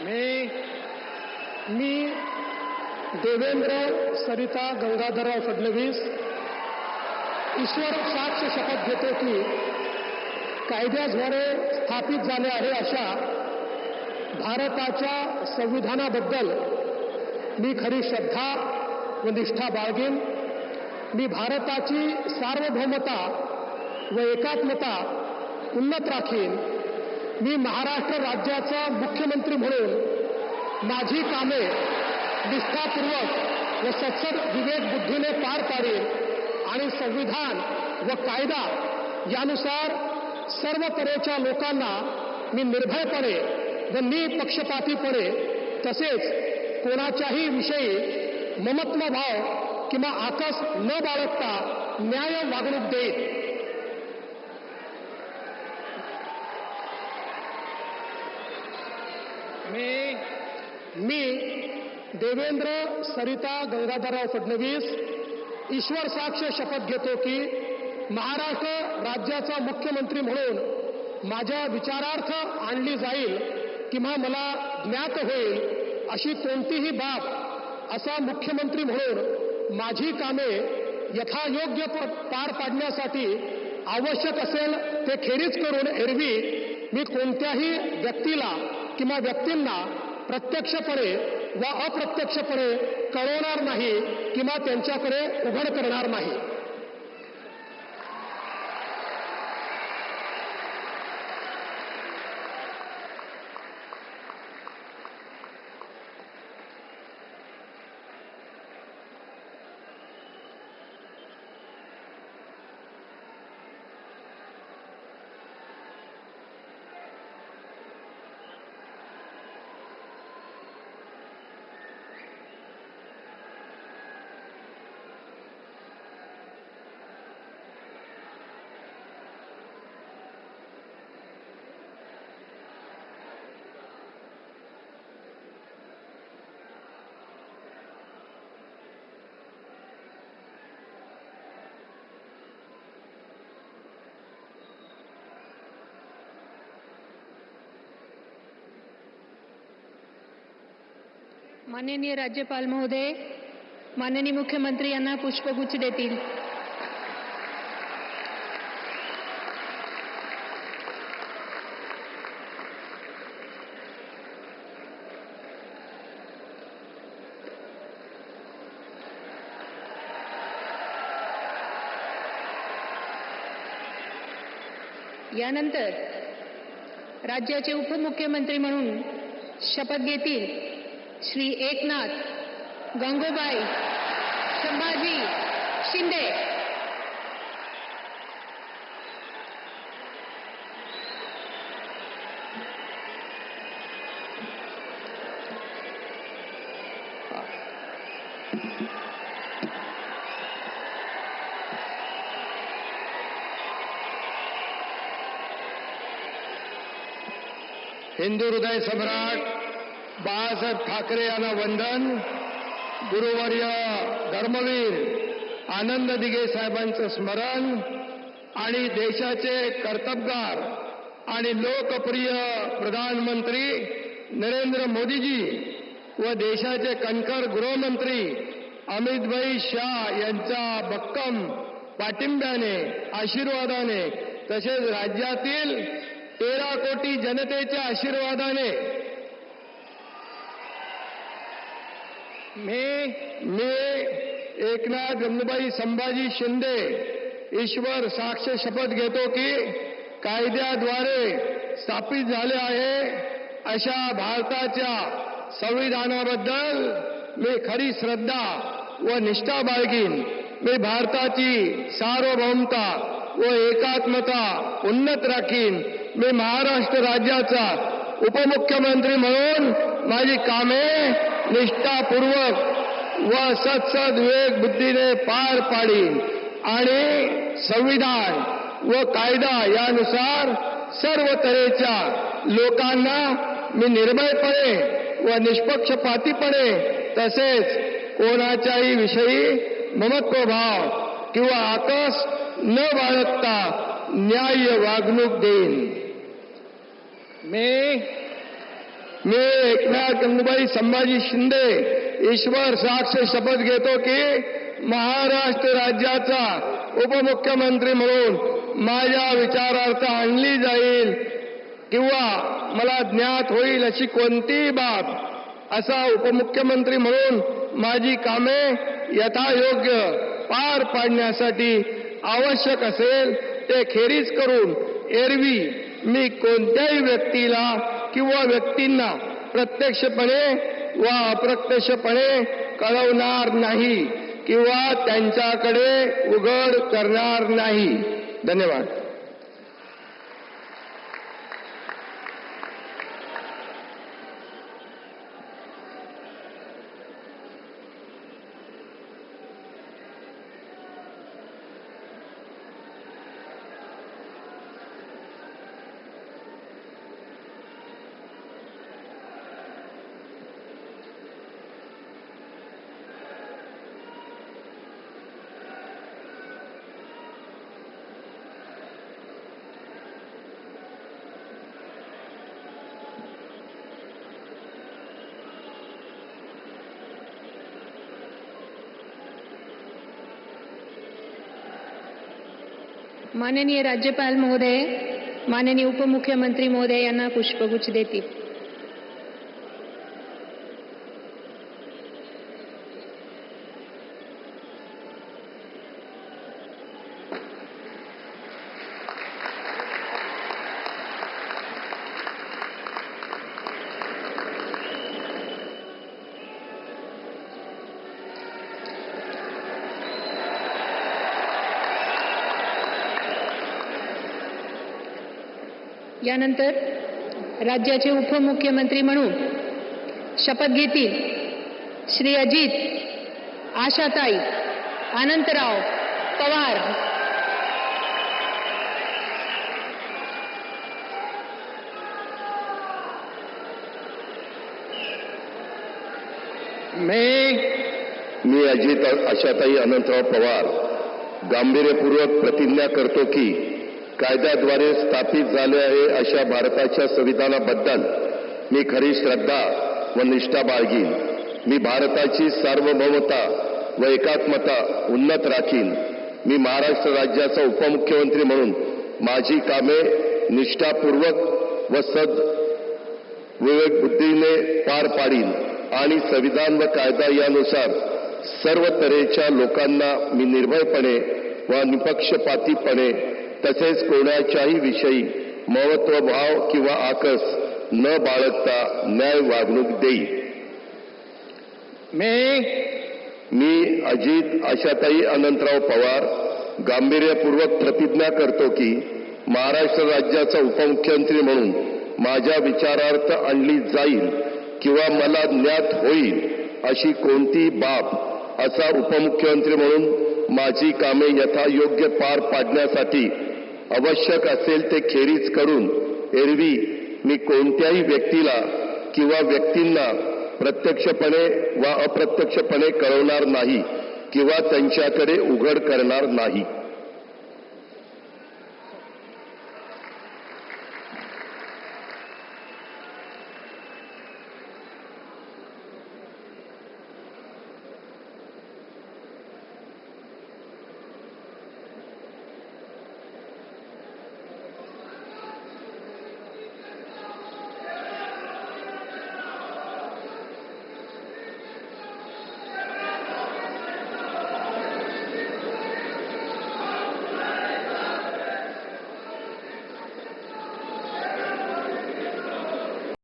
मी देवेंद्र सरिता गंगाधरराव फडणवीस ईश्वर साक्ष शपथ घेतो की कायद्याद्वारे स्थापित झाले आहे अशा भारताच्या संविधानाबद्दल मी खरी श्रद्धा व निष्ठा बाळगेन. मी भारताची सार्वभौमता व एकात्मता उन्नत राखीन. मी महाराष्ट्र राज्याचा मुख्यमंत्री म्हणून माझी कामे निष्ठापूर्वक व सत्सद विवेक बुद्धीने पार पाडेन आणि संविधान व कायदा यानुसार सर्व तऱ्हेच्या लोकांना मी निर्भयपणे व निपक्षपातीपणे तसेच कोणाच्याही विषयी ममत्व भाव किंवा आकस न बाळगता न्याय वागणूक देईन. मी देवेंद्र सरिता गंगाधरराव फडणवीस ईश्वर साक्ष शपथ घेतो की महाराष्ट्र राज्याचा मुख्यमंत्री म्हणून माझ्या विचारार्थ आणली जाईल किंवा मला ज्ञात होईल अशी कोणतीही बाब असा मुख्यमंत्री म्हणून माझी कामे यथायोग्य पार पाडण्यासाठी आवश्यक असेल ते खेरीज करून एरवी मी कोणत्याही व्यक्तीला किंवा व्यक्तींना प्रत्यक्षपणे व अप्रत्यक्षपणे कळवणार नाही किंवा त्यांच्याकडे उघड करणार नाही. माननीय राज्यपाल महोदय, माननीय मुख्यमंत्री यांना पुष्पगुच्छ देतील. यानंतर राज्याचे उपमुख्यमंत्री म्हणून शपथ घेतील श्री एकनाथ गंगूबाई संभाजी शिंदे. हिंदू हृदय सम्राट बाळासाहेब ठाकरे यांना वंदन. गुरुवर्य धर्मवीर आनंद दिघे साहेबांचं स्मरण आणि देशाचे कर्तबगार आणि लोकप्रिय प्रधानमंत्री नरेंद्र मोदीजी व देशाचे कणखर गृहमंत्री अमितभाई शाह यांच्या भक्कम पाठिंब्याने आशीर्वादाने तसेच राज्यातील 13 कोटी जनतेच्या आशीर्वादाने मी एकनाथ गंगूबाई संभाजी शिंदे ईश्वर साक्ष शपथ घेतो की कायद्याद्वारे स्थापित झाले आहे अशा भारताच्या संविधानाबद्दल मी खरी श्रद्धा व निष्ठा बाळगीन. मी भारताची सार्वभौमता व एकात्मता उन्नत राखीन. मी महाराष्ट्र राज्याचा उपमुख्यमंत्री म्हणून माझी कामे निष्ठापूर्वक व सत्सद विवेक बुद्धीने पार पाडीन आणि संविधान व कायदा यानुसार सर्व तऱ्हेच्या लोकांना मी निर्भयपणे व निष्पक्षपातीपणे तसेच कोणाच्याही विषयी ममत्व भाव किंवा आकस न बाळगता न्याय वागणूक देईन. मी एकनाथ गंगूबाई संभाजी शिंदे ईश्वर साक्ष शपथ घेतो की महाराष्ट्र राज्याचा उपमुख्यमंत्री म्हणून माझ्या विचारार्थ आणली जाईल किंवा मला ज्ञात होईल अशी कोणतीही बाब असा उपमुख्यमंत्री म्हणून माझी कामे यथायोग्य पार पाडण्यासाठी आवश्यक असेल ते खेरीज करून एरवी मी कोणत्याही व्यक्तीला किंवा व्यक्तींना प्रत्यक्षपणे वा अप्रत्यक्षपणे कळवणार नाही किंवा त्यांच्याकडे उघड करणार नाही. धन्यवाद. माननीय राज्यपाल महोदय, माननीय उपमुख्यमंत्री महोदय यांना पुष्पगुच्छ देतील. यानंतर राज्याचे उपमुख्यमंत्री म्हणून शपथ घेतील श्री अजित आशाताई अनंतराव पवार. मी अजित आशाताई अनंतराव पवार गांभीर्यपूर्वक प्रतिज्ञा करतो की कायद्याद्वारे स्थापित झाले आहे अशा भारताच्या संविधानाबद्दल मी खरी श्रद्धा व निष्ठा बाळगीन. मी भारताची सार्वभौमता व एकात्मता उन्नत राखीन. मी महाराष्ट्र राज्याचा उपमुख्यमंत्री म्हणून माझी कामे निष्ठापूर्वक व विवेकबुद्धीने पार पाडीन आणि संविधान व कायदा यानुसार सर्व तऱ्हेच्या लोकांना मी निर्भयपणे व निपक्षपातीपणे तसेच कोणाच्याही विषयी महत्वभाव किंवा आकस न बाळगता न्याय वागणूक देईल. मी अजित आशाताई अनंतराव पवार गांभीर्यपूर्वक प्रतिज्ञा करतो की महाराष्ट्र राज्याचा उपमुख्यमंत्री म्हणून माझ्या विचारार्थ आणली जाईल किंवा मला ज्ञात होईल अशी कोणतीही बाब असा उपमुख्यमंत्री म्हणून माझी कामे यथायोग्य पार पाडण्यासाठी आवश्यक असेल ते खेरीज करून एरवी मी कोणत्याही व्यक्तीला किंवा व्यक्तींना प्रत्यक्षपणे वा अप्रत्यक्षपणे कळवणार नाही किंवा त्यांच्याकडे उघड करणार नाही.